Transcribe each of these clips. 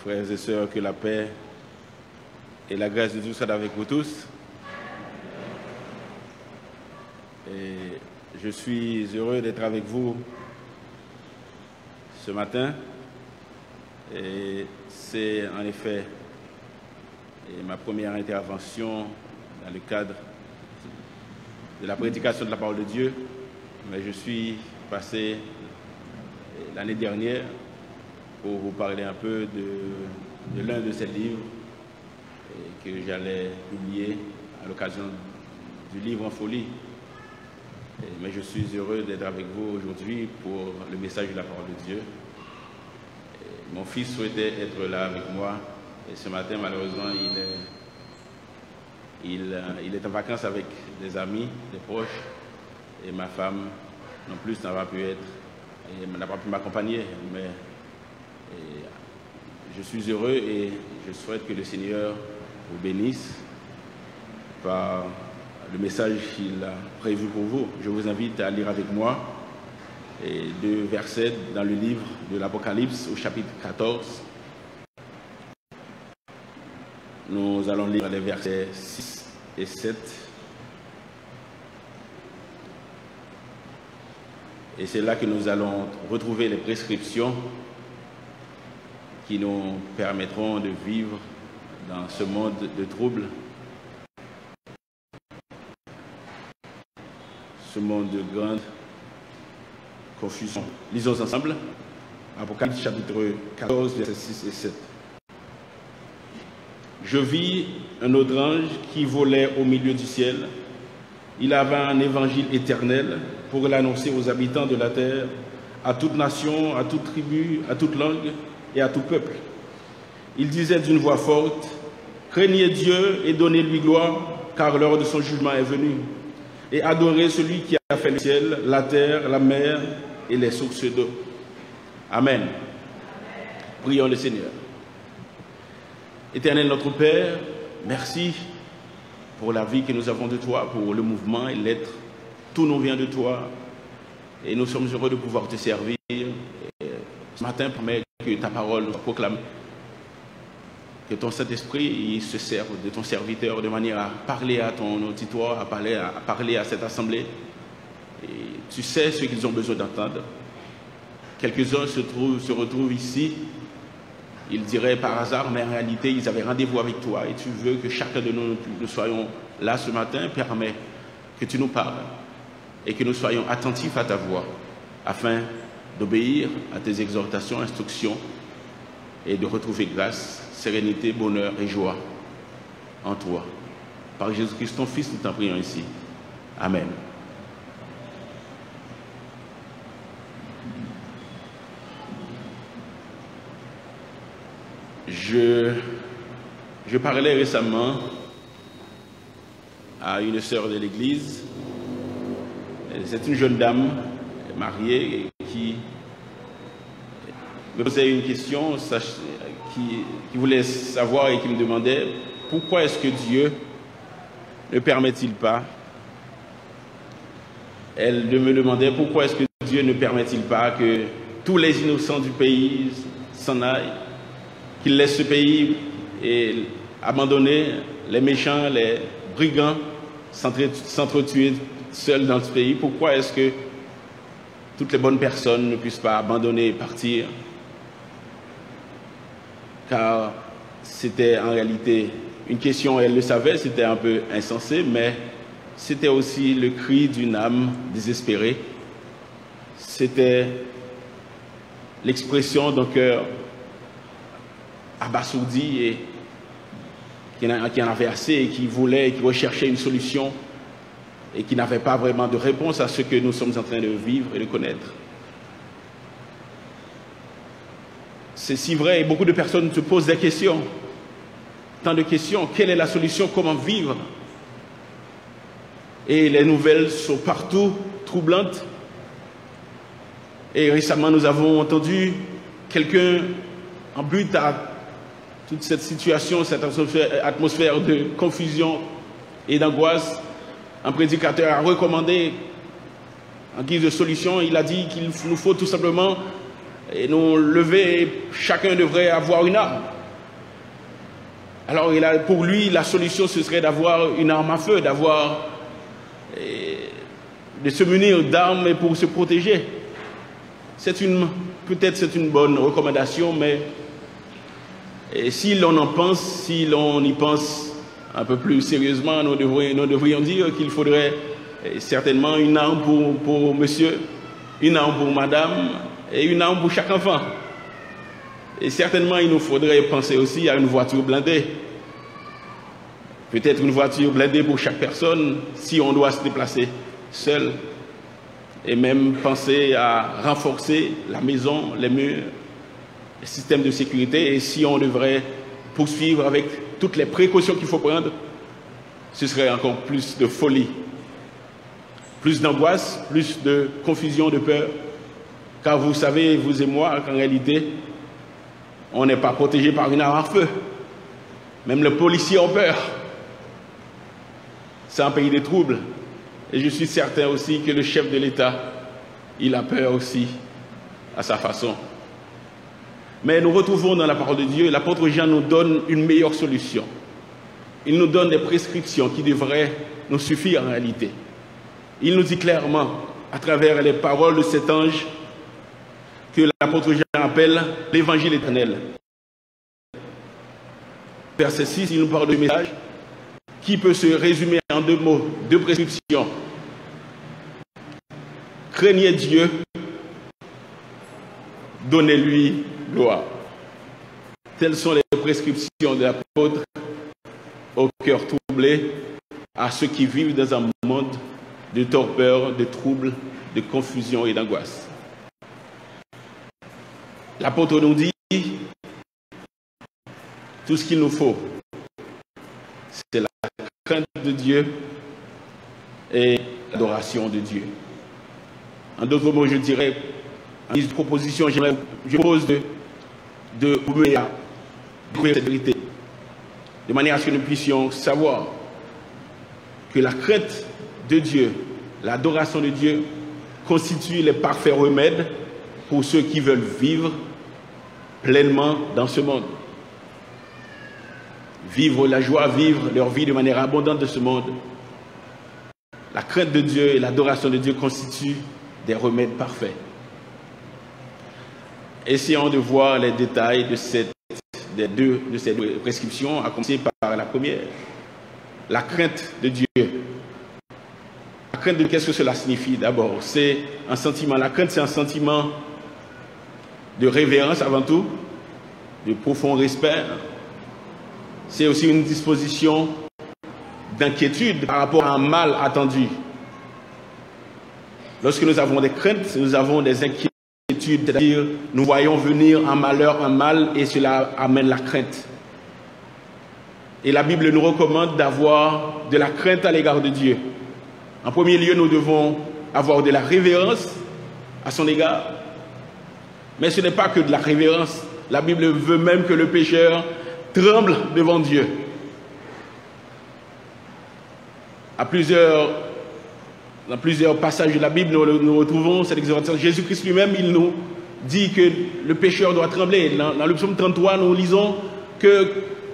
Frères et sœurs, que la paix et la grâce de Dieu soient avec vous tous. Et je suis heureux d'être avec vous ce matin. Et c'est en effet ma première intervention dans le cadre de la prédication de la parole de Dieu. Mais je suis passé l'année dernière pour vous parler un peu de l'un de ces livres que j'allais publier à l'occasion du livre en folie. Mais je suis heureux d'être avec vous aujourd'hui pour le message de la parole de Dieu. Mon fils souhaitait être là avec moi et ce matin, malheureusement, il est en vacances avec des amis, des proches, et ma femme non plus n'a pas pu être, et n'a pas pu m'accompagner. Mais je suis heureux et je souhaite que le Seigneur vous bénisse par le message qu'il a prévu pour vous. Je vous invite à lire avec moi deux versets dans le livre de l'Apocalypse au chapitre 14. Nous allons lire les versets 6 et 7. Et c'est là que nous allons retrouver les prescriptions qui nous permettront de vivre dans ce monde de troubles, ce monde de grande confusion. Lisons ensemble Apocalypse chapitre 14, versets 6 et 7. Je vis un autre ange qui volait au milieu du ciel. Il avait un évangile éternel pour l'annoncer aux habitants de la terre, à toute nation, à toute tribu, à toute langue et à tout peuple. Il disait d'une voix forte, « Craignez Dieu et donnez-lui gloire, car l'heure de son jugement est venue. Et adorez celui qui a fait le ciel, la terre, la mer et les sources d'eau. » Amen. Prions le Seigneur. Éternel notre Père, merci pour la vie que nous avons de toi, pour le mouvement et l'être. Tout nous vient de toi et nous sommes heureux de pouvoir te servir. Et ce matin, permets que ta parole soit proclamée, que ton Saint-Esprit se serve de ton serviteur de manière à parler à ton auditoire, à parler à cette assemblée. Et tu sais ce qu'ils ont besoin d'entendre. Quelques-uns se retrouvent ici. Ils diraient par hasard, mais en réalité, ils avaient rendez-vous avec toi et tu veux que chacun de nous soyons là ce matin. Permets que tu nous parles et que nous soyons attentifs à ta voix afin d'obéir à tes exhortations, instructions et de retrouver grâce, sérénité, bonheur et joie en toi. Par Jésus-Christ, ton Fils, nous t'en prions ici. Amen. Je parlais récemment à une sœur de l'église. C'est une jeune dame mariée qui me posait une question, qui voulait savoir et qui me demandait pourquoi est-ce que Dieu ne permet-il pas. Elle me demandait pourquoi est-ce que Dieu ne permet-il pas que tous les innocents du pays s'en aillent, qu'ils laissent ce pays et abandonner les méchants, les brigands, s'entretuer seuls dans ce pays. Pourquoi est-ce que toutes les bonnes personnes ne puissent pas abandonner et partir? Car c'était en réalité une question, elle le savait, c'était un peu insensé, mais c'était aussi le cri d'une âme désespérée. C'était l'expression d'un cœur abasourdi et qui en avait assez et qui voulait, qui recherchait une solution et qui n'avait pas vraiment de réponse à ce que nous sommes en train de vivre et de connaître. C'est si vrai et beaucoup de personnes se posent des questions. Tant de questions. Quelle est la solution? Comment vivre? Et les nouvelles sont partout troublantes. Et récemment, nous avons entendu quelqu'un en but à toute cette situation, cette atmosphère de confusion et d'angoisse. Un prédicateur a recommandé, en guise de solution, il a dit qu'il nous faut tout simplement nous lever et chacun devrait avoir une arme. Alors pour lui, la solution, ce serait d'avoir une arme à feu, de se munir d'armes pour se protéger. Peut-être c'est une bonne recommandation, mais si l'on y pense un peu plus sérieusement, nous devrions dire qu'il faudrait certainement une arme pour monsieur, une arme pour madame et une arme pour chaque enfant. Et certainement, il nous faudrait penser aussi à une voiture blindée. Peut-être une voiture blindée pour chaque personne si on doit se déplacer seul. Et même penser à renforcer la maison, les murs, les systèmes de sécurité. Et si on devrait poursuivre avec toutes les précautions qu'il faut prendre, ce serait encore plus de folie, plus d'angoisse, plus de confusion, de peur. Car vous savez, vous et moi, qu'en réalité, on n'est pas protégé par une arme à feu. Même les policiers ont peur. C'est un pays de troubles. Et je suis certain aussi que le chef de l'État, il a peur aussi, à sa façon. Mais nous retrouvons dans la parole de Dieu, l'apôtre Jean nous donne une meilleure solution. Il nous donne des prescriptions qui devraient nous suffire en réalité. Il nous dit clairement, à travers les paroles de cet ange, que l'apôtre Jean appelle l'évangile éternel. Verset 6, il nous parle de message qui peut se résumer en 2 mots, 2 prescriptions. Craignez Dieu, donnez-lui gloire. Telles sont les prescriptions de l'apôtre au cœur troublé à ceux qui vivent dans un monde de torpeur, de troubles, de confusion et d'angoisse. L'apôtre nous dit tout ce qu'il nous faut, c'est la crainte de Dieu et l'adoration de Dieu. En d'autres mots, je dirais, en guise de proposition, je propose de découvrir cette vérité, de manière à ce que nous puissions savoir que la crainte de Dieu, l'adoration de Dieu, constitue les parfaits remèdes pour ceux qui veulent vivre pleinement dans ce monde. Vivre la joie, vivre leur vie de manière abondante de ce monde. La crainte de Dieu et l'adoration de Dieu constituent des remèdes parfaits. Essayons de voir les détails de ces deux prescriptions, à commencer par la première. La crainte de Dieu. La crainte de Dieu, qu'est-ce que cela signifie d'abord? C'est un sentiment, la crainte c'est un sentiment de révérence avant tout, de profond respect. C'est aussi une disposition d'inquiétude par rapport à un mal attendu. Lorsque nous avons des craintes, nous avons des inquiétudes, c'est-à-dire nous voyons venir un malheur, un mal, et cela amène la crainte. Et la Bible nous recommande d'avoir de la crainte à l'égard de Dieu. En premier lieu, nous devons avoir de la révérence à son égard. Mais ce n'est pas que de la révérence. La Bible veut même que le pécheur tremble devant Dieu. Dans plusieurs passages de la Bible, nous retrouvons cette exhortation. Jésus-Christ lui-même, il nous dit que le pécheur doit trembler. Dans le psaume 33, nous lisons que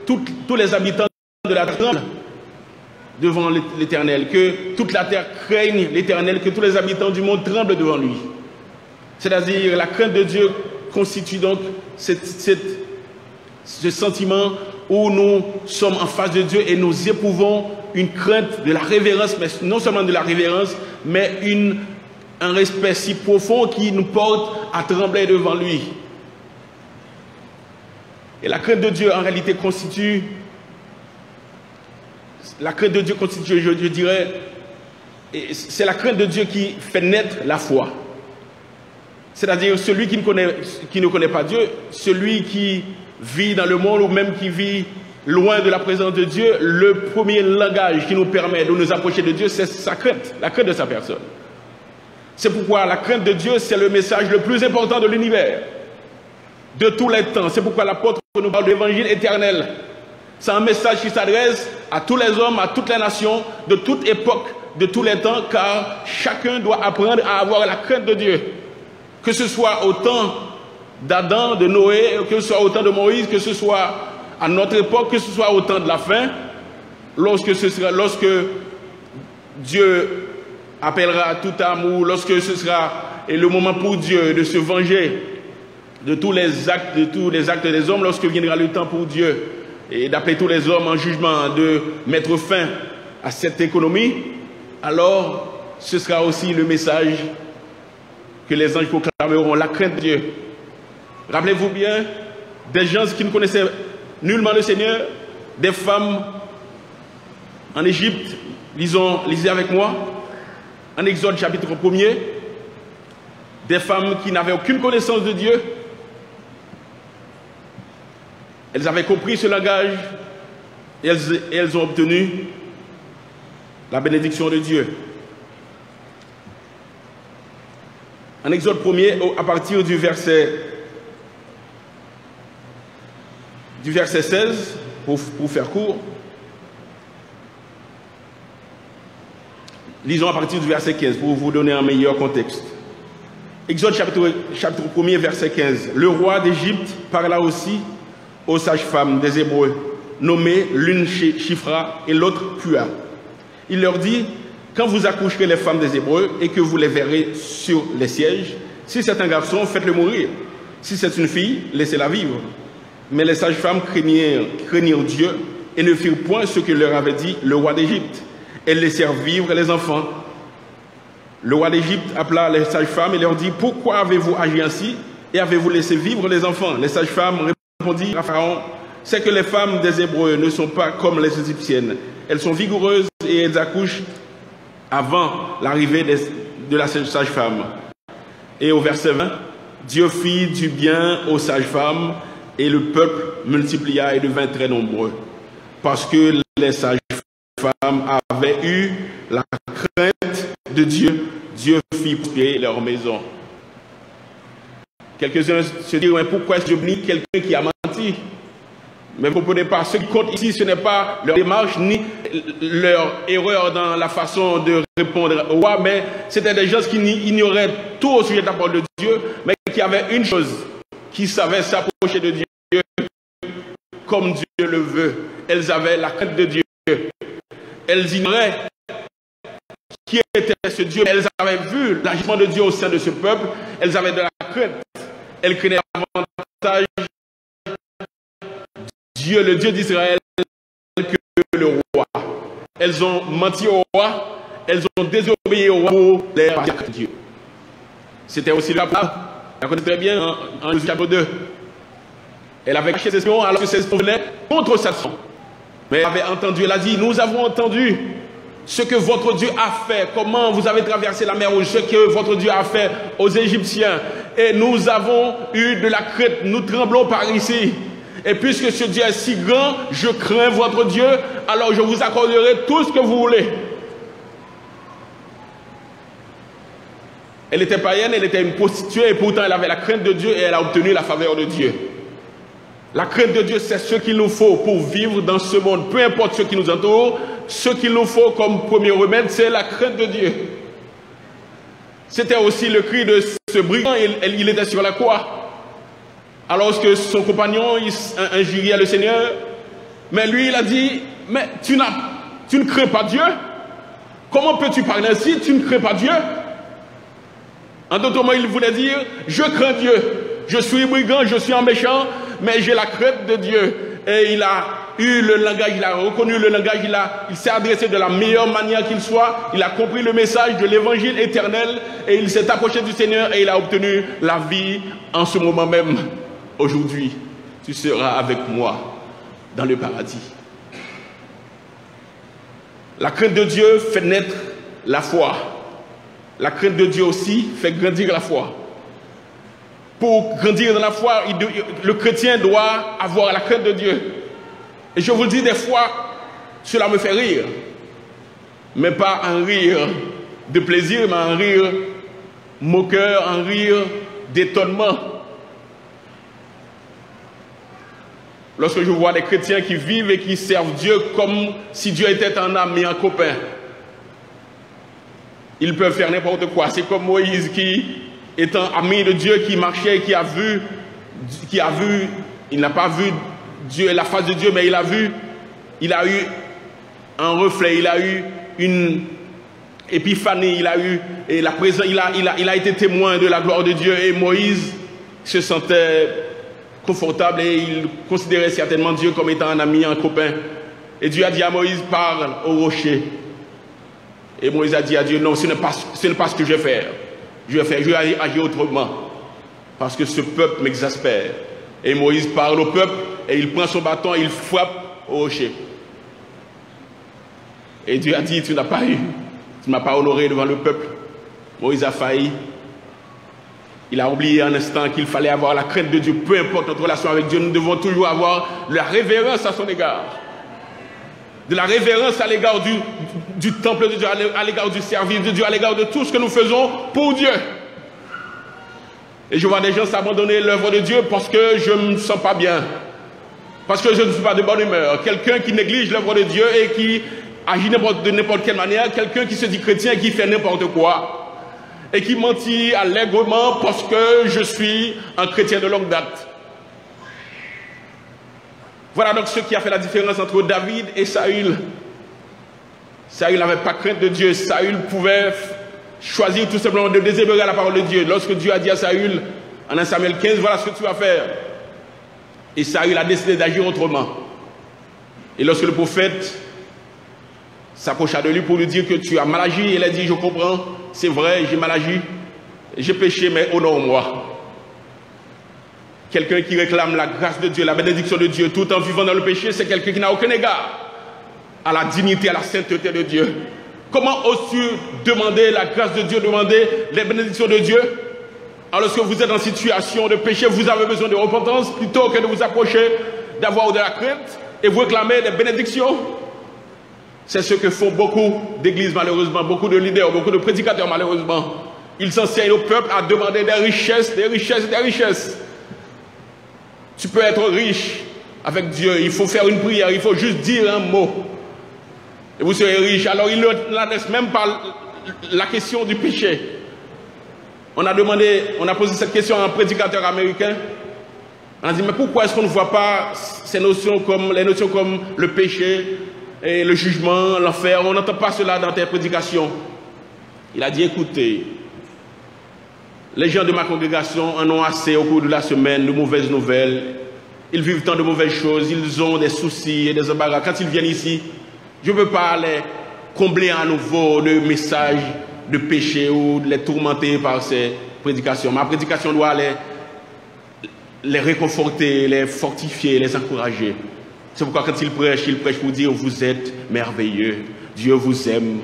tous les habitants de la terre tremblent devant l'Éternel, que toute la terre craigne l'Éternel, que tous les habitants du monde tremblent devant lui. C'est-à-dire, la crainte de Dieu constitue donc ce sentiment où nous sommes en face de Dieu et nous éprouvons une crainte de la révérence, mais non seulement de la révérence, mais un respect si profond qui nous porte à trembler devant lui. Et la crainte de Dieu, en réalité, constitue, je dirais, c'est la crainte de Dieu qui fait naître la foi. C'est-à-dire celui qui ne connaît pas Dieu, celui qui vit dans le monde ou même qui vit loin de la présence de Dieu, le premier langage qui nous permet de nous approcher de Dieu, c'est sa crainte, la crainte de sa personne. C'est pourquoi la crainte de Dieu, c'est le message le plus important de l'univers, de tous les temps. C'est pourquoi l'apôtre nous parle de l'évangile éternel. C'est un message qui s'adresse à tous les hommes, à toutes les nations, de toute époque, de tous les temps, car chacun doit apprendre à avoir la crainte de Dieu. Que ce soit au temps d'Adam, de Noé, que ce soit au temps de Moïse, que ce soit à notre époque, que ce soit au temps de la fin, lorsque Dieu appellera tout amour, lorsque ce sera le moment pour Dieu de se venger de tous les actes des hommes, lorsque viendra le temps pour Dieu et d'appeler tous les hommes en jugement, de mettre fin à cette économie, alors ce sera aussi le message que les anges proclameront, la crainte de Dieu. Rappelez-vous bien des gens qui ne connaissaient nullement le Seigneur, des femmes en Égypte, lisez avec moi, en Exode chapitre 1er, des femmes qui n'avaient aucune connaissance de Dieu. Elles avaient compris ce langage et elles ont obtenu la bénédiction de Dieu. En Exode 1er, à partir du verset 16, pour faire court, lisons à partir du verset 15 pour vous donner un meilleur contexte. Exode chapitre 1er, verset 15. Le roi d'Égypte parla aussi aux sages-femmes des Hébreux, nommées l'une Shifra et l'autre Pua. Il leur dit, quand vous accoucherez les femmes des Hébreux et que vous les verrez sur les sièges, si c'est un garçon, faites-le mourir. Si c'est une fille, laissez-la vivre. Mais les sages-femmes craignirent Dieu et ne firent point ce que leur avait dit le roi d'Égypte. Elles laissèrent vivre les enfants. Le roi d'Égypte appela les sages-femmes et leur dit, pourquoi avez-vous agi ainsi et avez-vous laissé vivre les enfants? Les sages-femmes répondirent à Pharaon, c'est que les femmes des Hébreux ne sont pas comme les Égyptiennes. Elles sont vigoureuses et elles accouchent avant l'arrivée de la sage-femme. Et au verset 20, Dieu fit du bien aux sages-femmes et le peuple multiplia et devint très nombreux. Parce que les sages-femmes avaient eu la crainte de Dieu, Dieu fit prospérer leur maison. Quelques-uns se disent, pourquoi est-ce que je bénis quelqu'un qui a menti? Mais vous ne comprenez pas, ce qui compte ici, ce n'est pas leur démarche ni leur erreur dans la façon de répondre au roi, mais c'était des gens qui ignoraient tout au sujet de la parole de Dieu, mais qui avaient une chose, qui savaient s'approcher de Dieu comme Dieu le veut. Elles avaient la crainte de Dieu. Elles ignoraient qui était ce Dieu. Elles avaient vu l'agissement de Dieu au sein de ce peuple. Elles avaient de la crainte. Elles craignaient davantage Dieu, le Dieu d'Israël, que le roi. Elles ont menti au roi. Elles ont désobéi au roi pour les de Dieu. C'était aussi le cas. On la connaît très bien en Josué chapitre 2. Elle avait caché ses espions alors que ses espions venaient contre Satan. Mais elle avait entendu, elle a dit, nous avons entendu ce que votre Dieu a fait, comment vous avez traversé la mer Rouge, ce que votre Dieu a fait aux Égyptiens. Et nous avons eu de la crainte, nous tremblons par ici. Et puisque ce Dieu est si grand, je crains votre Dieu, alors je vous accorderai tout ce que vous voulez. Elle était païenne, elle était une prostituée, et pourtant elle avait la crainte de Dieu et elle a obtenu la faveur de Dieu. La crainte de Dieu, c'est ce qu'il nous faut pour vivre dans ce monde. Peu importe ce qui nous entoure, ce qu'il nous faut comme premier remède, c'est la crainte de Dieu. C'était aussi le cri de ce brigand, il était sur la croix. Alors que son compagnon injuriait le Seigneur, mais lui il a dit, mais tu ne crains pas Dieu? Comment peux-tu parler ainsi? Tu ne crains pas Dieu? En d'autres mots, il voulait dire, je crains Dieu. Je suis brigand, je suis un méchant, mais j'ai la crainte de Dieu. Et il a eu le langage, il a reconnu le langage, il s'est adressé de la meilleure manière qu'il soit, il a compris le message de l'évangile éternel, et il s'est approché du Seigneur et il a obtenu la vie en ce moment même. Aujourd'hui, tu seras avec moi dans le paradis. La crainte de Dieu fait naître la foi. La crainte de Dieu aussi fait grandir la foi. Pour grandir dans la foi, le chrétien doit avoir la crainte de Dieu. Et je vous le dis, des fois, cela me fait rire. Mais pas un rire de plaisir, mais un rire moqueur, un rire d'étonnement. Lorsque je vois des chrétiens qui vivent et qui servent Dieu comme si Dieu était un ami, un copain. Ils peuvent faire n'importe quoi. C'est comme Moïse qui, étant ami de Dieu, qui marchait, il n'a pas vu Dieu, la face de Dieu, mais il a eu un reflet, il a eu une épiphanie, il a eu et la présence, il a été témoin de la gloire de Dieu. Et Moïse se sentait confortable et il considérait certainement Dieu comme étant un ami, un copain. Et Dieu a dit à Moïse, parle au rocher. Et Moïse a dit à Dieu, non, ce n'est pas ce que je vais faire. Je vais agir autrement. Parce que ce peuple m'exaspère. Et Moïse parle au peuple et il prend son bâton et il frappe au rocher. Et Dieu a dit, tu n'as pas honoré devant le peuple. Moïse a failli. Il a oublié un instant qu'il fallait avoir la crainte de Dieu. Peu importe notre relation avec Dieu, nous devons toujours avoir la révérence à son égard. De la révérence à l'égard du temple de Dieu, à l'égard du service de Dieu, à l'égard de tout ce que nous faisons pour Dieu. Et je vois des gens s'abandonner l'œuvre de Dieu parce que je ne me sens pas bien. Parce que je ne suis pas de bonne humeur. Quelqu'un qui néglige l'œuvre de Dieu et qui agit de n'importe quelle manière. Quelqu'un qui se dit chrétien et qui fait n'importe quoi. Et qui mentit allègrement parce que je suis un chrétien de longue date. Voilà donc ce qui a fait la différence entre David et Saül. Saül n'avait pas crainte de Dieu. Saül pouvait choisir tout simplement de désobéir à la parole de Dieu. Lorsque Dieu a dit à Saül, en 1 Samuel 15, voilà ce que tu vas faire. Et Saül a décidé d'agir autrement. Et lorsque le prophète s'approcha de lui pour lui dire que tu as mal agi, il a dit, je comprends, c'est vrai, j'ai mal agi, j'ai péché, mais honore-moi. Quelqu'un qui réclame la grâce de Dieu, la bénédiction de Dieu, tout en vivant dans le péché, c'est quelqu'un qui n'a aucun égard à la dignité, à la sainteté de Dieu. Comment oses-tu demander la grâce de Dieu, demander les bénédictions de Dieu? Alors lorsque vous êtes en situation de péché, vous avez besoin de repentance, plutôt que de vous approcher, d'avoir de la crainte, et vous réclamer des bénédictions. C'est ce que font beaucoup d'églises malheureusement, beaucoup de leaders, beaucoup de prédicateurs malheureusement. Ils enseignent au peuple à demander des richesses, des richesses, des richesses. Tu peux être riche avec Dieu, il faut faire une prière, il faut juste dire un mot. Et vous serez riche. Alors il n'adresse même pas la question du péché. On a posé cette question à un prédicateur américain. On a dit, mais pourquoi est-ce qu'on ne voit pas les notions comme le péché et le jugement, l'enfer? On n'entend pas cela dans tes prédications. Il a dit, écoutez, les gens de ma congrégation en ont assez au cours de la semaine de mauvaises nouvelles. Ils vivent tant de mauvaises choses, ils ont des soucis et des embarras. Quand ils viennent ici, je ne veux pas les combler à nouveau de messages de péché ou de les tourmenter par ces prédications. Ma prédication doit les réconforter, les fortifier, les encourager. C'est pourquoi quand ils prêchent pour dire vous êtes merveilleux, Dieu vous aime.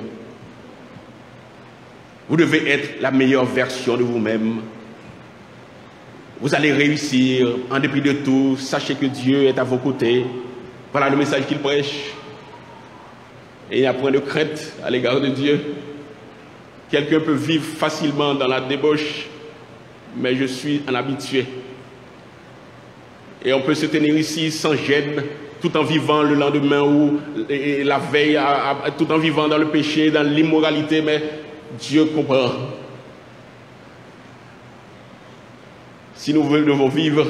Vous devez être la meilleure version de vous-même. Vous allez réussir en dépit de tout. Sachez que Dieu est à vos côtés. Voilà le message qu'ils prêchent. Et il n'y a point de crainte à l'égard de Dieu. Quelqu'un peut vivre facilement dans la débauche, mais je suis un habitué. Et on peut se tenir ici sans gêne, tout en vivant le lendemain ou la veille, tout en vivant dans le péché, dans l'immoralité, mais Dieu comprend. Si nous devons vivre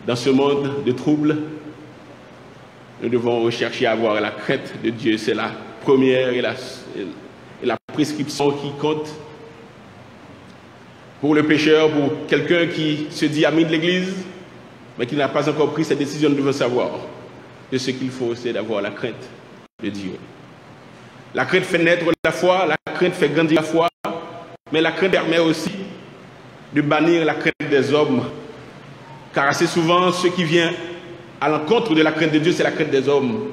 dans ce monde de troubles, nous devons rechercher à avoir la crainte de Dieu. C'est la première et la prescription qui compte. Pour le pécheur, pour quelqu'un qui se dit ami de l'Église, mais qui n'a pas encore pris cette décision, nous devons savoir que ce qu'il faut, c'est d'avoir la crainte de Dieu. La crainte fait naître la foi, la crainte fait grandir la foi, mais la crainte permet aussi de bannir la crainte des hommes. Car assez souvent, ce qui vient à l'encontre de la crainte de Dieu, c'est la crainte des hommes.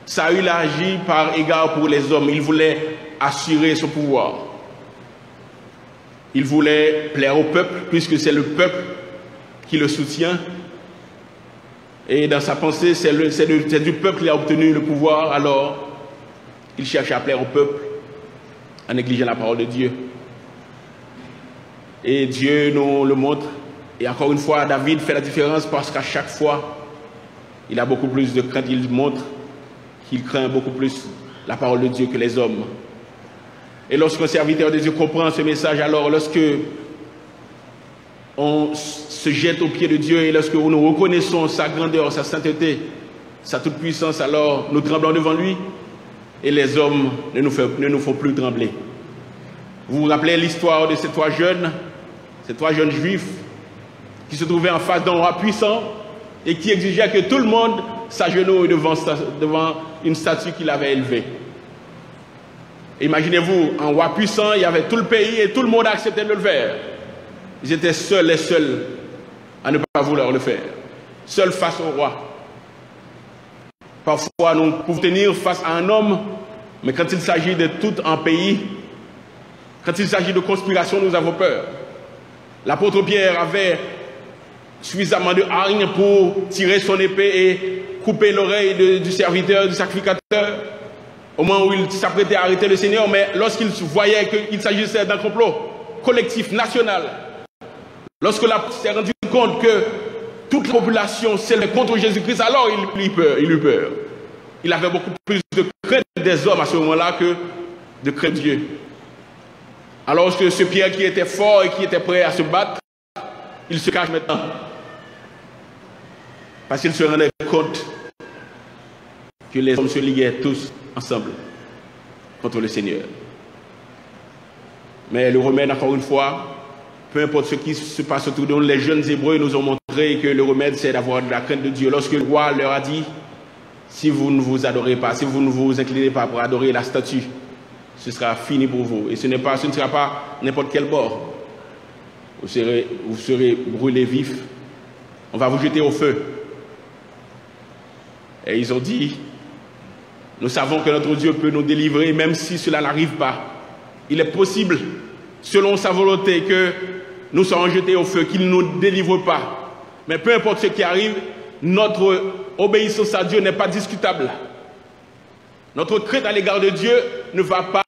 Saül a agi par égard pour les hommes. Il voulait assurer son pouvoir. Il voulait plaire au peuple, puisque c'est le peuple qui le soutient. Et dans sa pensée, c'est du peuple qu'il a obtenu le pouvoir. Alors, il cherche à plaire au peuple en négligeant la parole de Dieu. Et Dieu nous le montre. Et encore une fois, David fait la différence parce qu'à chaque fois, il a beaucoup plus de crainte. Il montre qu'il craint beaucoup plus la parole de Dieu que les hommes. Et lorsqu'un serviteur de Dieu comprend ce message, alors lorsque on se jette aux pieds de Dieu et lorsque nous reconnaissons sa grandeur, sa sainteté, sa toute-puissance, alors nous tremblons devant lui et les hommes ne nous font plus trembler. Vous vous rappelez l'histoire de ces trois jeunes juifs qui se trouvaient en face d'un roi puissant et qui exigeait que tout le monde s'agenouille devant une statue qu'il avait élevée. Imaginez-vous, un roi puissant, il y avait tout le pays et tout le monde acceptait de le faire. Ils étaient seuls et seuls à ne pas vouloir le faire. Seuls face au roi. Parfois, nous pouvons tenir face à un homme, mais quand il s'agit de tout un pays, quand il s'agit de conspiration, nous avons peur. L'apôtre Pierre avait suffisamment de hargne pour tirer son épée et couper l'oreille du serviteur, du sacrificateur, au moment où il s'apprêtait à arrêter le Seigneur, mais lorsqu'il voyait qu'il s'agissait d'un complot collectif, national, lorsque l'apôtre s'est rendu compte que toute la population s'élevait contre Jésus-Christ, alors il eut peur. Il avait beaucoup plus de crainte des hommes à ce moment-là que de crainte de Dieu. Alors que ce Pierre qui était fort et qui était prêt à se battre, il se cache maintenant. Parce qu'il se rendait compte que les hommes se liguaient tous ensemble contre le Seigneur. Mais le remède, encore une fois, peu importe ce qui se passe autour de nous, les jeunes Hébreux nous ont montré que le remède, c'est d'avoir de la crainte de Dieu. Lorsque le roi leur a dit, si vous ne vous adorez pas, si vous ne vous inclinez pas pour adorer la statue, ce sera fini pour vous. Et ce ne sera pas n'importe quel bord. Vous serez brûlés vifs. On va vous jeter au feu. Et ils ont dit, nous savons que notre Dieu peut nous délivrer même si cela n'arrive pas. Il est possible, selon sa volonté, que nous soyons jetés au feu, qu'il ne nous délivre pas. Mais peu importe ce qui arrive, notre obéissance à Dieu n'est pas discutable. Notre crainte à l'égard de Dieu ne va pas,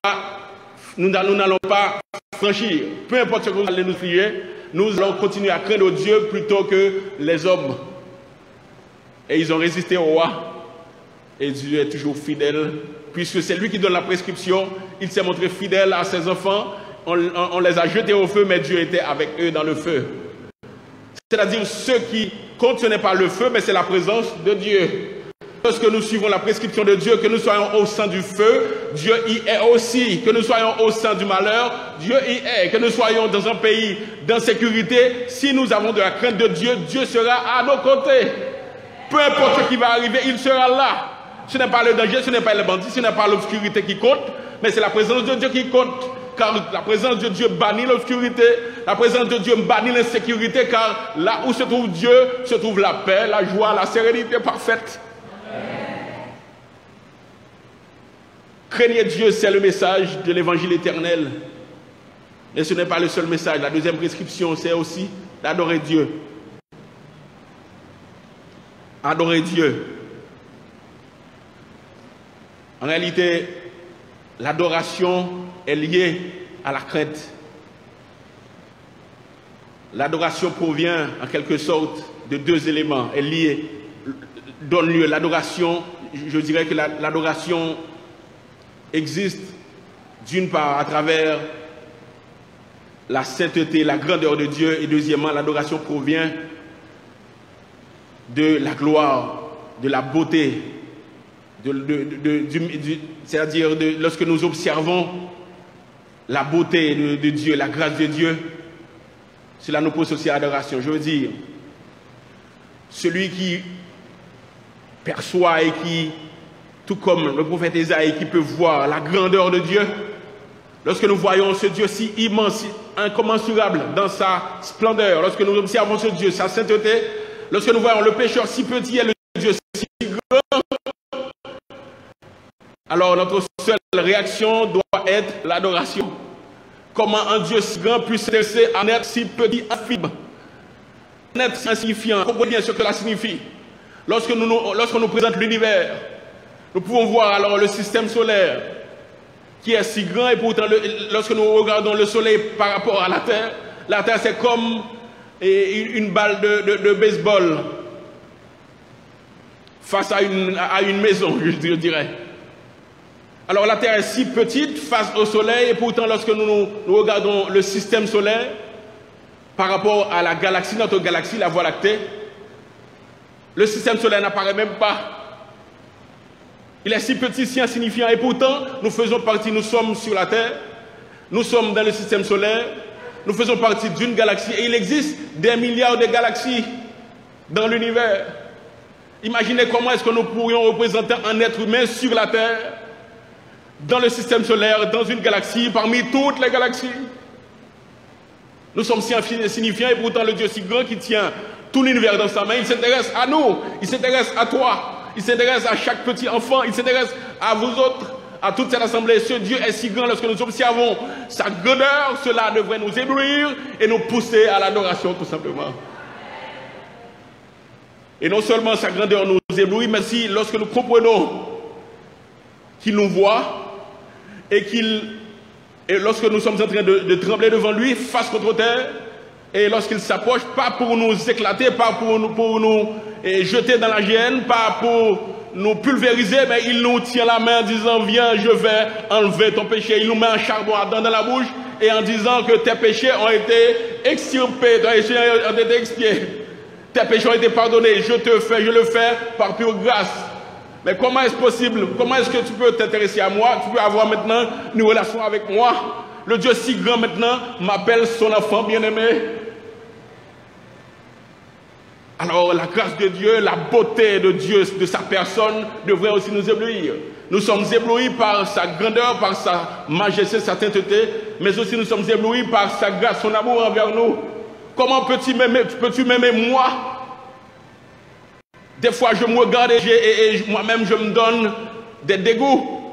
nous n'allons pas franchir. Peu importe ce que vous allez nous crier, nous allons continuer à craindre Dieu plutôt que les hommes. Et ils ont résisté au roi. Et Dieu est toujours fidèle, puisque c'est lui qui donne la prescription. Il s'est montré fidèle à ses enfants. On les a jetés au feu, mais Dieu était avec eux dans le feu. C'est-à-dire, ce qui compte, ce n'est pas le feu, mais c'est la présence de Dieu. Lorsque nous suivons la prescription de Dieu, que nous soyons au sein du feu, Dieu y est aussi. Que nous soyons au sein du malheur, Dieu y est. Que nous soyons dans un pays d'insécurité, si nous avons de la crainte de Dieu, Dieu sera à nos côtés. Peu importe ce qui va arriver, il sera là. Ce n'est pas le danger, ce n'est pas les bandits, ce n'est pas l'obscurité qui compte, mais c'est la présence de Dieu qui compte. Car la présence de Dieu bannit l'obscurité, la présence de Dieu bannit l'insécurité, car là où se trouve Dieu, se trouve la paix, la joie, la sérénité parfaite. Craignez Dieu, c'est le message de l'évangile éternel. Mais ce n'est pas le seul message. La deuxième prescription, c'est aussi d'adorer Dieu. Adorer Dieu. En réalité, l'adoration est liée à la crainte. L'adoration provient en quelque sorte de deux éléments. Elle donne lieu. L'adoration, je dirais que l'adoration existe d'une part à travers la sainteté, la grandeur de Dieu, et deuxièmement, l'adoration provient de la gloire, de la beauté, c'est-à-dire lorsque nous observons la beauté de Dieu, la grâce de Dieu, cela nous pousse aussi à l'adoration. Je veux dire, celui qui perçoit et qui, tout comme le prophète Ésaïe, qui peut voir la grandeur de Dieu, lorsque nous voyons ce Dieu si immense, si incommensurable dans sa splendeur, lorsque nous observons ce Dieu, sa sainteté, lorsque nous voyons le pécheur si petit et le Dieu si grand, alors notre seule réaction doit être l'adoration. Comment un Dieu si grand puisse s'intéresser à un être si petit, infime, un être si insignifiant. Comprenez bien ce que cela signifie. Lorsqu'on nous présente l'univers, nous pouvons voir alors le système solaire qui est si grand, et pourtant lorsque nous regardons le soleil par rapport à la Terre c'est comme une balle de baseball face à une maison, je dirais. Alors la Terre est si petite face au soleil, et pourtant lorsque nous regardons le système solaire, par rapport à la galaxie, notre galaxie, la Voie lactée, le système solaire n'apparaît même pas. Il est si petit, si insignifiant, et pourtant, nous faisons partie, nous sommes sur la Terre, nous sommes dans le système solaire, nous faisons partie d'une galaxie, et il existe des milliards de galaxies dans l'univers. Imaginez comment est-ce que nous pourrions représenter un être humain sur la Terre, dans le système solaire, dans une galaxie, parmi toutes les galaxies. Nous sommes si insignifiants, et pourtant le Dieu si grand qui tient tout l'univers dans sa main, il s'intéresse à nous, il s'intéresse à toi, il s'intéresse à chaque petit enfant, il s'intéresse à vous autres, à toute cette assemblée. Ce Dieu est si grand, lorsque nous observons sa grandeur, cela devrait nous éblouir et nous pousser à l'adoration tout simplement. Et non seulement sa grandeur nous éblouit, mais si lorsque nous comprenons qu'il nous voit et lorsque nous sommes en train de trembler devant lui, face contre terre, et lorsqu'il s'approche, pas pour nous éclater, pas pour nous jeter dans la géhenne, pas pour nous pulvériser, mais il nous tient la main en disant, viens, je vais enlever ton péché. Il nous met un charbon ardent dans la bouche et en disant que tes péchés ont été extirpés, tes péchés ont été expiés, tes péchés ont été pardonnés, je le fais par pure grâce. Mais comment est-ce possible? Comment est-ce que tu peux t'intéresser à moi? Tu peux avoir maintenant une relation avec moi? Le Dieu si grand maintenant m'appelle son enfant bien-aimé. Alors la grâce de Dieu, la beauté de Dieu, de sa personne, devrait aussi nous éblouir. Nous sommes éblouis par sa grandeur, par sa majesté, sa sainteté, mais aussi nous sommes éblouis par sa grâce, son amour envers nous. Comment peux-tu m'aimer moi? Des fois je me regarde et moi-même je me donne des dégoûts.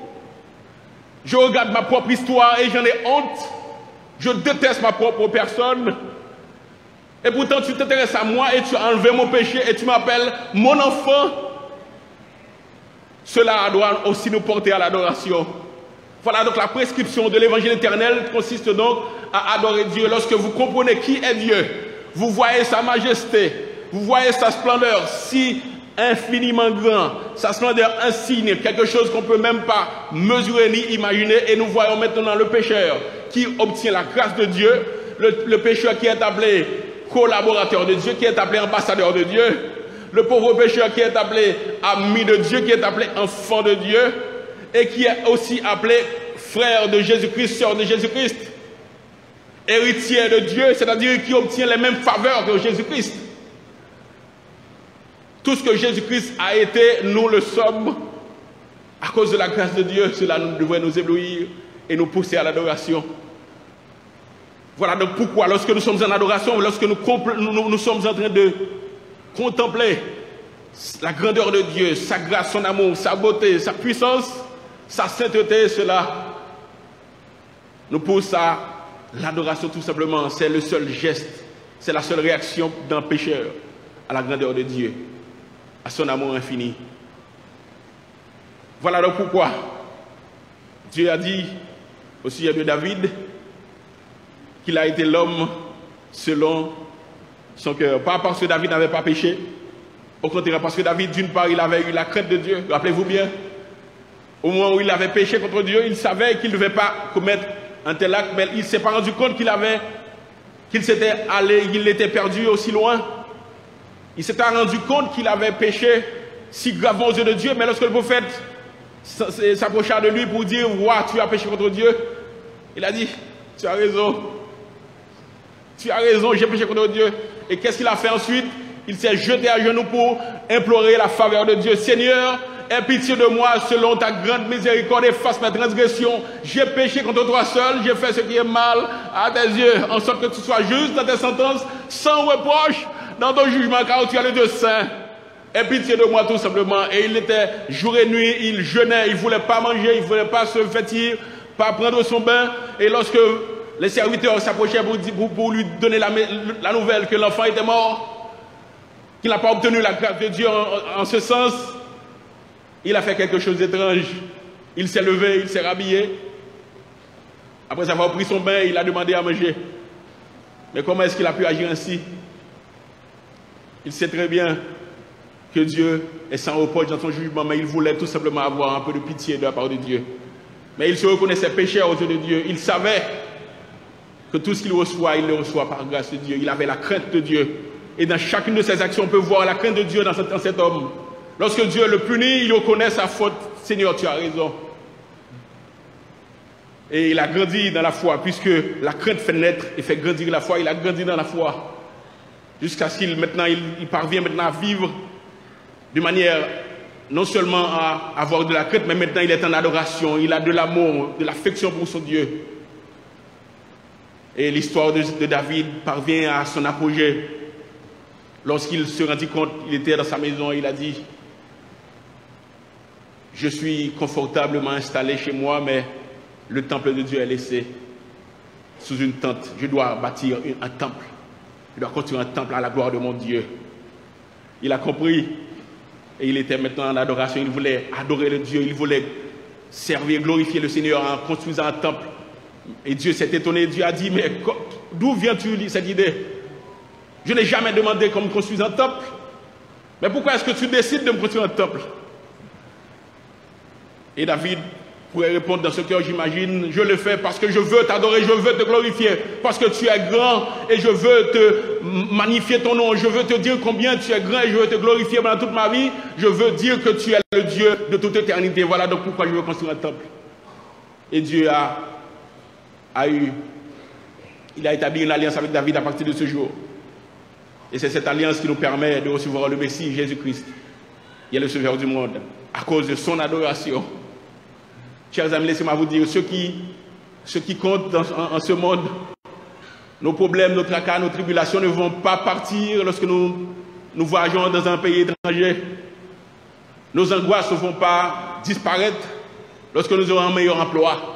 Je regarde ma propre histoire et j'en ai honte. Je déteste ma propre personne. Et pourtant, tu t'intéresses à moi et tu as enlevé mon péché et tu m'appelles mon enfant. Cela doit aussi nous porter à l'adoration. Voilà donc la prescription de l'évangile éternel consiste donc à adorer Dieu. Lorsque vous comprenez qui est Dieu, vous voyez sa majesté, vous voyez sa splendeur si infiniment grand, sa splendeur insigne, quelque chose qu'on ne peut même pas mesurer ni imaginer, et nous voyons maintenant le pécheur qui obtient la grâce de Dieu, le pécheur qui est appelé collaborateur de Dieu, qui est appelé ambassadeur de Dieu, le pauvre pécheur qui est appelé ami de Dieu, qui est appelé enfant de Dieu, et qui est aussi appelé frère de Jésus-Christ, sœur de Jésus-Christ, héritier de Dieu, c'est-à-dire qui obtient les mêmes faveurs que Jésus-Christ. Tout ce que Jésus-Christ a été, nous le sommes. À cause de la grâce de Dieu, cela devrait nous éblouir et nous pousser à l'adoration. Voilà donc pourquoi, lorsque nous sommes en adoration, lorsque nous sommes en train de contempler la grandeur de Dieu, sa grâce, son amour, sa beauté, sa puissance, sa sainteté, cela nous pousse à l'adoration tout simplement. C'est le seul geste, c'est la seule réaction d'un pécheur à la grandeur de Dieu, à son amour infini. Voilà donc pourquoi Dieu a dit au sujet de David qu'il a été l'homme selon son cœur. Pas parce que David n'avait pas péché, au contraire, parce que David, d'une part, il avait eu la crainte de Dieu. Rappelez-vous bien, au moment où il avait péché contre Dieu, il savait qu'il ne devait pas commettre un tel acte, mais il ne s'est pas rendu compte qu'il s'était allé, qu'il était perdu aussi loin. Il s'était rendu compte qu'il avait péché si gravement aux yeux de Dieu, mais lorsque le prophète s'approcha de lui pour dire « Vois, tu as péché contre Dieu », il a dit « Tu as raison, j'ai péché contre Dieu ». Et qu'est-ce qu'il a fait ensuite? Il s'est jeté à genoux pour implorer la faveur de Dieu. « Seigneur, aie pitié de moi selon ta grande miséricorde, efface ma transgression. J'ai péché contre toi seul, j'ai fait ce qui est mal à tes yeux, en sorte que tu sois juste dans tes sentences, sans reproche dans ton jugement, car tu as le Dieu saint. Aie pitié de moi tout simplement. » Et il était jour et nuit, il jeûnait, il ne voulait pas manger, il ne voulait pas se vêtir, pas prendre son bain. Et lorsque les serviteurs s'approchaient pour lui donner la nouvelle que l'enfant était mort, qu'il n'a pas obtenu la grâce de Dieu en ce sens, il a fait quelque chose d'étrange. Il s'est levé, il s'est rhabillé. Après avoir pris son bain, il a demandé à manger. Mais comment est-ce qu'il a pu agir ainsi? Il sait très bien que Dieu est sans reproche dans son jugement, mais il voulait tout simplement avoir un peu de pitié de la part de Dieu. Mais il se reconnaissait pécheur aux yeux de Dieu. Il savait que tout ce qu'il reçoit, il le reçoit par grâce de Dieu. Il avait la crainte de Dieu. Et dans chacune de ses actions, on peut voir la crainte de Dieu dans cet homme. Lorsque Dieu le punit, il reconnaît sa faute. Seigneur, tu as raison. Et il a grandi dans la foi, puisque la crainte fait naître et fait grandir la foi. Il a grandi dans la foi. Jusqu'à ce qu'il parvient maintenant à vivre de manière non seulement à avoir de la crainte, mais maintenant il est en adoration. Il a de l'amour, de l'affection pour son Dieu. Et l'histoire de David parvient à son apogée. Lorsqu'il se rendit compte, il était dans sa maison, il a dit: je suis confortablement installé chez moi, mais le temple de Dieu est laissé sous une tente. Je dois bâtir un temple. Je dois construire un temple à la gloire de mon Dieu. Il a compris et il était maintenant en adoration. Il voulait adorer le Dieu, il voulait servir, glorifier le Seigneur en construisant un temple. Et Dieu s'est étonné. Dieu a dit: mais d'où viens-tu cette idée? Je n'ai jamais demandé qu'on me construise un temple. Mais pourquoi est-ce que tu décides de me construire un temple? Et David pourrait répondre dans ce cœur, j'imagine: je le fais parce que je veux t'adorer, je veux te glorifier, parce que tu es grand et je veux te magnifier ton nom, je veux te dire combien tu es grand et je veux te glorifier pendant toute ma vie, je veux dire que tu es le Dieu de toute éternité. Voilà donc pourquoi je veux construire un temple. Et Dieu il a établi une alliance avec David à partir de ce jour. Et c'est cette alliance qui nous permet de recevoir le Messie, Jésus-Christ, qui est le Sauveur du monde, à cause de son adoration. Chers amis, laissez-moi vous dire, ce qui compte en ce monde, nos problèmes, nos tracas, nos tribulations ne vont pas partir lorsque nous voyageons dans un pays étranger. Nos angoisses ne vont pas disparaître lorsque nous aurons un meilleur emploi.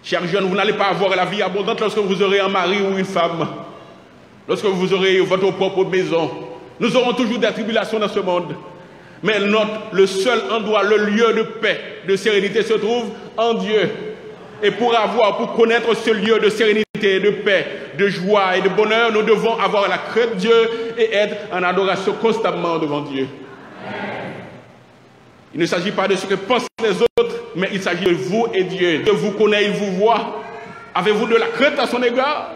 Chers jeunes, vous n'allez pas avoir la vie abondante lorsque vous aurez un mari ou une femme, lorsque vous aurez votre propre maison. Nous aurons toujours des tribulations dans ce monde. Mais le seul endroit, le lieu de paix, de sérénité se trouve en Dieu. Et pour connaître ce lieu de sérénité, de paix, de joie et de bonheur, nous devons avoir la crainte de Dieu et être en adoration constamment devant Dieu. Il ne s'agit pas de ce que pensent les autres, mais il s'agit de vous et Dieu. Dieu vous connaît, il vous voit. Avez-vous de la crainte à son égard?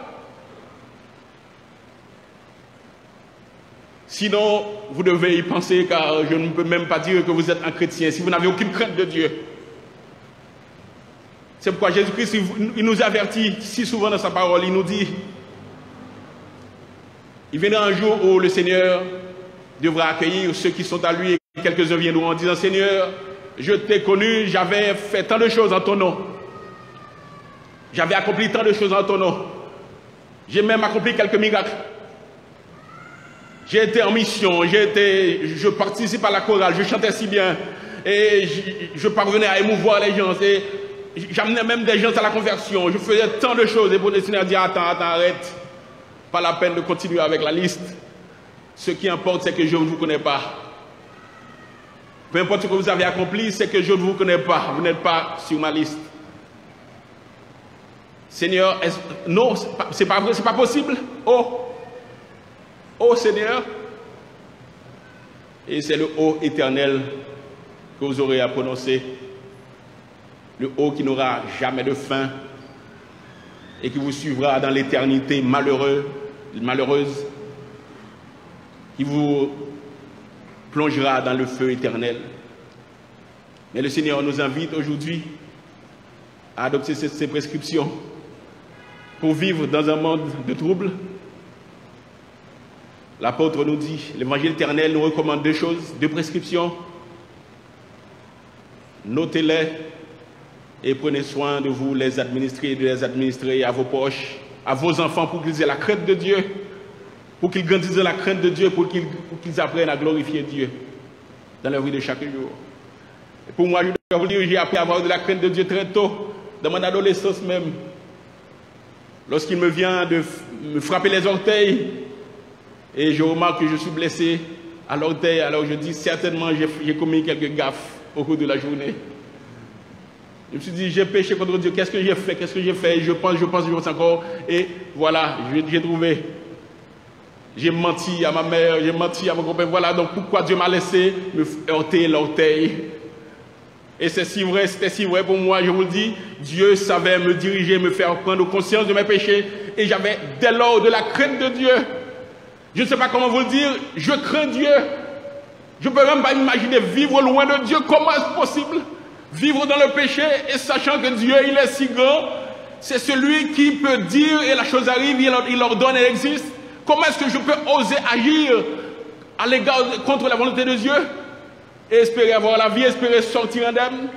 Sinon, vous devez y penser, car je ne peux même pas dire que vous êtes un chrétien si vous n'avez aucune crainte de Dieu. C'est pourquoi Jésus-Christ, il nous avertit si souvent dans sa parole. Il nous dit: il viendra un jour où le Seigneur devra accueillir ceux qui sont à lui, et quelques-uns viendront en disant: Seigneur, je t'ai connu, j'avais fait tant de choses en ton nom. J'avais accompli tant de choses en ton nom. J'ai même accompli quelques miracles. J'ai été en mission, je participe à la chorale, je chantais si bien, et je parvenais à émouvoir les gens, et j'amenais même des gens à la conversion, je faisais tant de choses, et pour le Seigneur dire: attends, arrête, pas la peine de continuer avec la liste. Ce qui importe, c'est que je ne vous connais pas. Peu importe ce que vous avez accompli, c'est que je ne vous connais pas, vous n'êtes pas sur ma liste. Seigneur, non, c'est pas vrai, c'est pas possible. Oh Seigneur, et c'est le haut éternel que vous aurez à prononcer, le haut qui n'aura jamais de fin et qui vous suivra dans l'éternité malheureuse, qui vous plongera dans le feu éternel. Mais le Seigneur nous invite aujourd'hui à adopter ces prescriptions pour vivre dans un monde de troubles. L'apôtre nous dit, l'évangile éternel nous recommande deux choses, deux prescriptions. Notez-les et prenez soin de vous, les administrés et de les administrer à vos proches, à vos enfants, pour qu'ils aient la crainte de Dieu, pour qu'ils grandissent dans la crainte de Dieu, pour qu'ils apprennent à glorifier Dieu dans leur vie de chaque jour. Et pour moi, je dois vous dire, j'ai appris à avoir de la crainte de Dieu très tôt, dans mon adolescence même. Lorsqu'il me vient de me frapper les orteils, et je remarque que je suis blessé à l'orteil, alors je dis certainement j'ai commis quelques gaffes au cours de la journée. Je me suis dit, j'ai péché contre Dieu, qu'est-ce que j'ai fait, je pense encore, et voilà, j'ai trouvé. J'ai menti à ma mère, j'ai menti à mon copain, voilà donc pourquoi Dieu m'a laissé me heurter l'orteil. Et c'est si vrai, c'était si vrai pour moi, je vous le dis, Dieu savait me diriger, me faire prendre conscience de mes péchés, et j'avais dès lors de la crainte de Dieu. Je ne sais pas comment vous le dire, je crains Dieu. Je ne peux même pas imaginer vivre loin de Dieu. Comment est-ce possible? Vivre dans le péché et sachant que Dieu, il est si grand, c'est celui qui peut dire et la chose arrive, il ordonne et elle existe. Comment est-ce que je peux oser agir à l'égard contre la volonté de Dieu et espérer avoir la vie, espérer sortir indemne?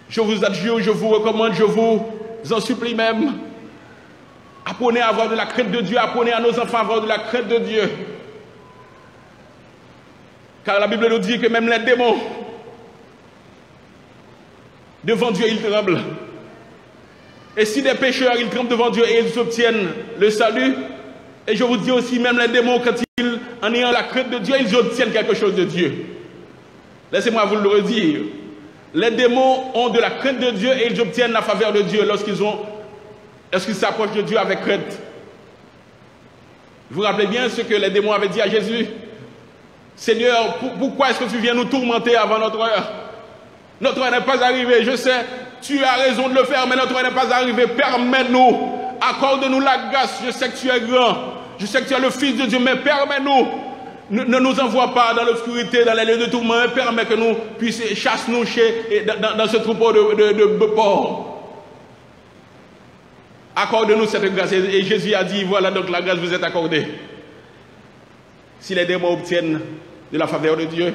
Je vous adjure, je vous recommande, je vous en supplie même. Apprenez à avoir de la crainte de Dieu, apprenez à nos enfants à avoir de la crainte de Dieu. Car la Bible nous dit que même les démons, devant Dieu, ils tremblent. Et si des pécheurs, ils tremblent devant Dieu et ils obtiennent le salut, et je vous dis aussi, même les démons, quand ils, en ayant la crainte de Dieu, ils obtiennent quelque chose de Dieu. Laissez-moi vous le redire. Les démons ont de la crainte de Dieu et ils obtiennent la faveur de Dieu lorsqu'ils s'approchent de Dieu avec crainte. Vous vous rappelez bien ce que les démons avaient dit à Jésus? Seigneur, pourquoi est-ce que tu viens nous tourmenter avant notre heure? Notre heure n'est pas arrivée, je sais, tu as raison de le faire, mais notre heure n'est pas arrivée. Permets-nous, accorde-nous la grâce, je sais que tu es grand, je sais que tu es le Fils de Dieu, mais permets-nous, ne nous envoie pas dans l'obscurité, dans les lieux de tourment, permets que nous puissions, chasse-nous dans ce troupeau de porcs. Accorde-nous cette grâce. Et Jésus a dit, voilà donc la grâce vous est accordée. Si les démons obtiennent de la faveur de Dieu,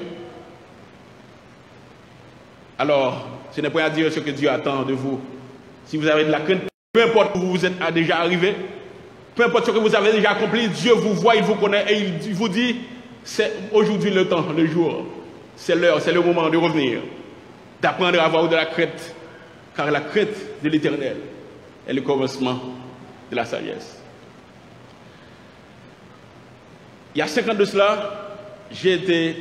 alors ce n'est pas à dire ce que Dieu attend de vous. Si vous avez de la crainte, peu importe où vous êtes déjà arrivé, peu importe ce que vous avez déjà accompli, Dieu vous voit, il vous connaît et il vous dit, c'est aujourd'hui le temps, le jour, c'est l'heure, c'est le moment de revenir, d'apprendre à avoir de la crainte, car la crainte de l'Éternel est le commencement de la sagesse. Il y a 5 ans de cela, j'ai été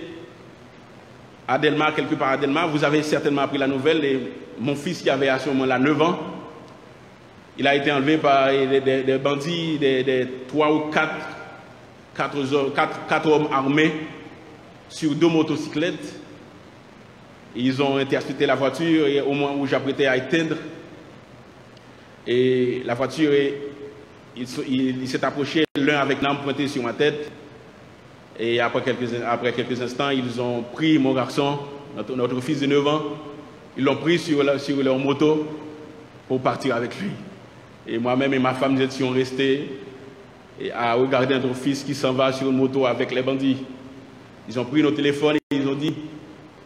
à Delmar, quelque part à Delmar. Vous avez certainement appris la nouvelle. Et mon fils, qui avait à ce moment-là 9 ans, il a été enlevé par des bandits, des 3 ou 4 hommes armés sur 2 motocyclettes. Ils ont intercepté la voiture et au moment où j'apprêtais à éteindre. Et la voiture, il s'est approché, l'un avec une arme pointée sur ma tête. Et après quelques instants, ils ont pris mon garçon, notre fils de 9 ans, ils l'ont pris sur leur moto pour partir avec lui. Et moi-même et ma femme, nous étions restés à regarder notre fils qui s'en va sur une moto avec les bandits. Ils ont pris nos téléphones et ils ont dit,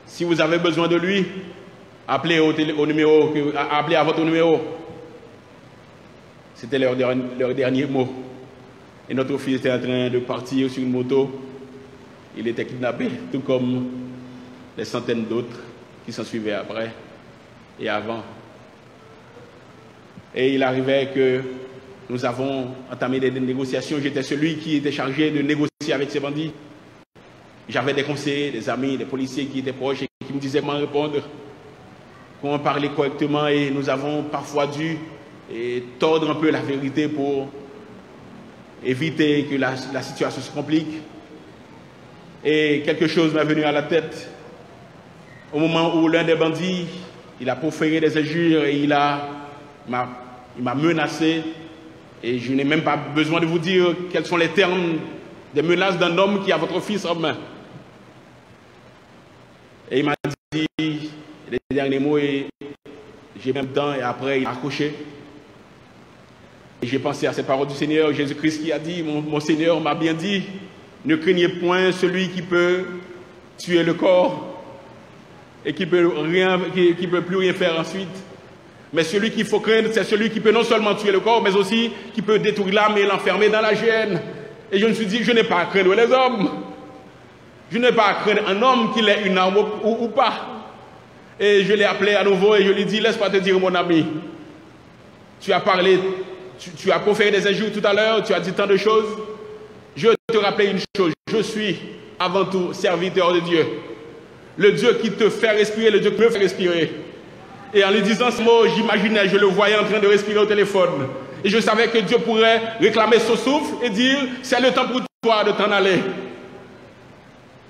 si vous avez besoin de lui, appelez appelez à votre numéro. C'était leur dernier mot. Et notre fils était en train de partir sur une moto. Il était kidnappé, tout comme les centaines d'autres qui s'en suivaient après et avant. Et il arrivait que nous avons entamé des négociations. J'étais celui qui était chargé de négocier avec ces bandits. J'avais des conseillers, des amis, des policiers qui étaient proches et qui me disaient comment répondre, comment parler correctement. Et nous avons parfois dû tordre un peu la vérité pour éviter que la situation se complique. Et quelque chose m'est venu à la tête. Au moment où l'un des bandits, il a proféré des injures et il m'a menacé. Et je n'ai même pas besoin de vous dire quels sont les termes des menaces d'un homme qui a votre fils en main. Et il m'a dit les derniers mots et j'ai même temps et après il a accroché. Et j'ai pensé à ces paroles du Seigneur Jésus-Christ qui a dit, mon Seigneur m'a bien dit, ne craignez point celui qui peut tuer le corps et qui peut plus rien faire ensuite. Mais celui qu'il faut craindre, c'est celui qui peut non seulement tuer le corps, mais aussi qui peut détruire l'âme et l'enfermer dans la gêne. Et je me suis dit, je n'ai pas à craindre les hommes. Je n'ai pas à craindre un homme qu'il ait une arme ou pas. Et je l'ai appelé à nouveau et je lui ai dit, laisse-moi te dire, mon ami, tu as parlé, tu as proféré des injures tout à l'heure, tu as dit tant de choses. Je veux te rappeler une chose, je suis avant tout serviteur de Dieu. Le Dieu qui te fait respirer, le Dieu qui me fait respirer. Et en lui disant ce mot, j'imaginais, je le voyais en train de respirer au téléphone. Et je savais que Dieu pourrait réclamer son souffle et dire, c'est le temps pour toi de t'en aller.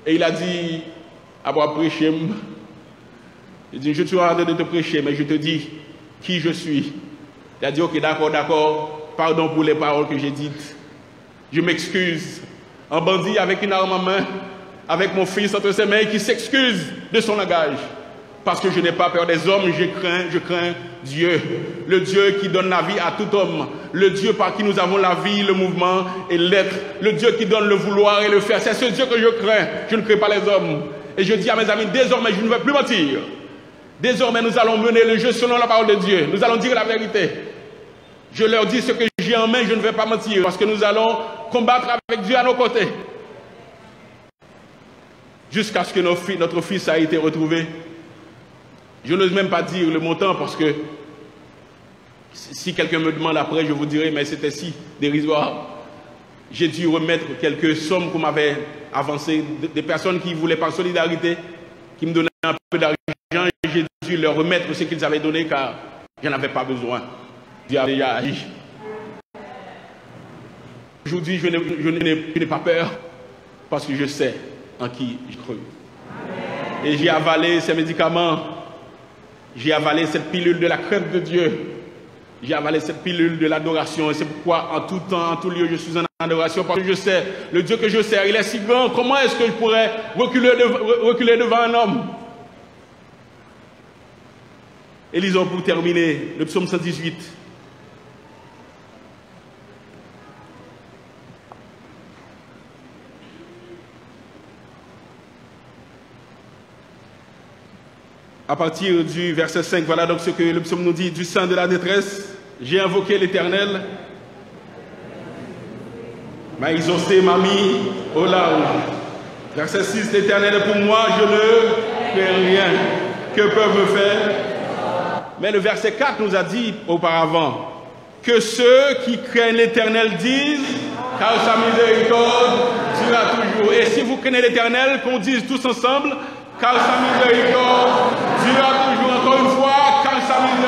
Et il a dit, avoir prêché, je dis, je suis en train de te prêcher, mais je te dis qui je suis. Il a dit, ok, d'accord, pardon pour les paroles que j'ai dites. Je m'excuse. Un bandit avec une arme en main, avec mon fils entre ses mains, qui s'excuse de son langage. Parce que je n'ai pas peur des hommes, je crains Dieu. Le Dieu qui donne la vie à tout homme. Le Dieu par qui nous avons la vie, le mouvement et l'être. Le Dieu qui donne le vouloir et le faire. C'est ce Dieu que je crains. Je ne crains pas les hommes. Et je dis à mes amis, désormais, je ne vais plus mentir. Désormais, nous allons mener le jeu selon la parole de Dieu. Nous allons dire la vérité. Je leur dis ce que j'ai en main, je ne vais pas mentir. Parce que nous allons combattre avec Dieu à nos côtés. Jusqu'à ce que notre fils a été retrouvé. Je n'ose même pas dire le montant parce que si quelqu'un me demande après, je vous dirai, mais c'était si dérisoire. J'ai dû remettre quelques sommes qu'on m'avait avancées, des personnes qui voulaient par solidarité, qui me donnaient un peu d'argent, et j'ai dû leur remettre ce qu'ils avaient donné car je n'en avais pas besoin. Dieu a déjà agi. Aujourd'hui, je n'ai pas peur parce que je sais en qui je crois. Et j'ai avalé ces médicaments. J'ai avalé cette pilule de la crainte de Dieu. J'ai avalé cette pilule de l'adoration. Et c'est pourquoi, en tout temps, en tout lieu, je suis en adoration. Parce que je sais, le Dieu que je sers, il est si grand. Comment est-ce que je pourrais reculer devant un homme? Et lisons pour terminer le psaume 118. À partir du verset 5, voilà donc ce que le psaume nous dit. Du sein de la détresse, j'ai invoqué l'Éternel. M'a exaucé, m'a mis au large. Verset 6, l'Éternel est pour moi, je ne fais rien. Que peuvent me faire? Mais le verset 4 nous a dit auparavant que ceux qui craignent l'Éternel disent, car sa miséricorde durera toujours. Et si vous craignez l'Éternel, qu'on dise tous ensemble, car sa miséricorde durera toujours. Encore une fois, car sa miséricorde